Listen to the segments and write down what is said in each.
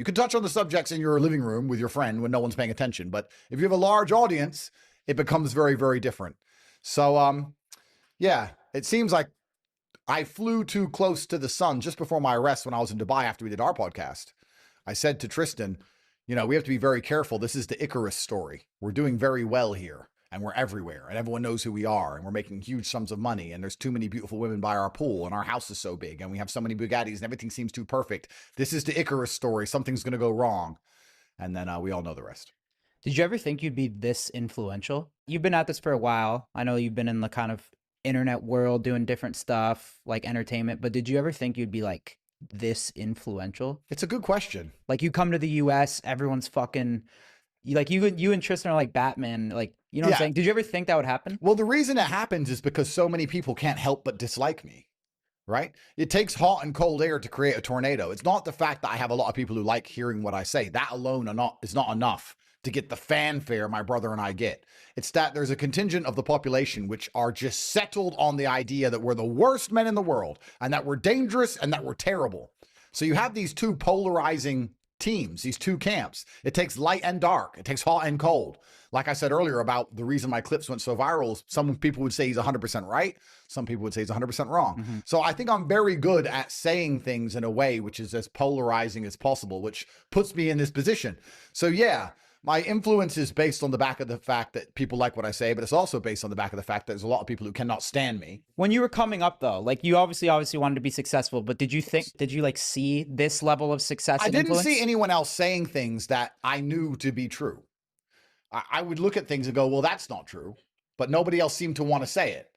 You can touch on the subjects in your living room with your friend when no one's paying attention. But if you have a large audience, it becomes very, very different. So, yeah, it seems like I flew too close to the sun just before my arrest when I was in Dubai after we did our podcast. I said to Tristan, we have to be very careful. This is the Icarus story. We're doing very well here, and we're everywhere, and everyone knows who we are, and we're making huge sums of money, and there's too many beautiful women by our pool, and our house is so big, and we have so many Bugattis, and everything seems too perfect. This is the Icarus story. Something's going to go wrong. And then we all know the rest. Did you ever think you'd be this influential? You've been at this for a while. I know you've been in the kind of internet world doing different stuff like entertainment, but did you ever think you'd be like this influential? It's a good question. Like you come to the US, everyone's fucking you and Tristan are like Batman, like, you know what I'm saying? Did you ever think that would happen? Well, the reason it happens is because so many people can't help but dislike me, right? It takes hot and cold air to create a tornado. It's not the fact that I have a lot of people who like hearing what I say. That alone is not enough to get the fanfare my brother and I get. It's that there's a contingent of the population which are just settled on the idea that we're the worst men in the world and that we're dangerous and that we're terrible. So you have these two polarizing teams, these two camps. It takes light and dark. It takes hot and cold. Like I said earlier about the reason my clips went so viral, some people would say he's 100% right. Some people would say he's 100% wrong. Mm-hmm. So I think I'm very good at saying things in a way which is as polarizing as possible, which puts me in this position. So yeah, my influence is based on the back of the fact that people like what I say, but it's also based on the back of the fact that there's a lot of people who cannot stand me. When you were coming up though, like you obviously wanted to be successful, but did you like see this level of success? I didn't see anyone else saying things that I knew to be true. I would look at things and go, well, that's not true, but nobody else seemed to want to say it.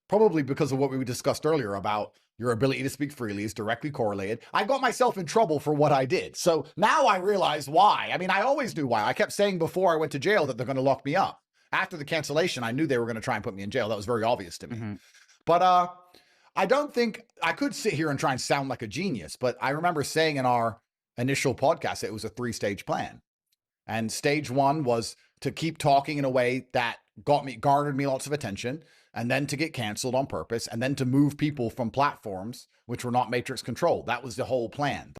Probably because of what we discussed earlier about your ability to speak freely is directly correlated. I got myself in trouble for what I did. So now I realize why. I mean, I always knew why. I kept saying before I went to jail that they're going to lock me up. After the cancellation, I knew they were going to try and put me in jail. That was very obvious to me. Mm-hmm. But I don't think I could sit here and try and sound like a genius. But I remember saying in our initial podcast, it was a 3-stage plan. And stage 1 was to keep talking in a way that garnered me lots of attention, and then to get canceled on purpose, and then to move people from platforms which were not matrix controlled. That was the whole plan.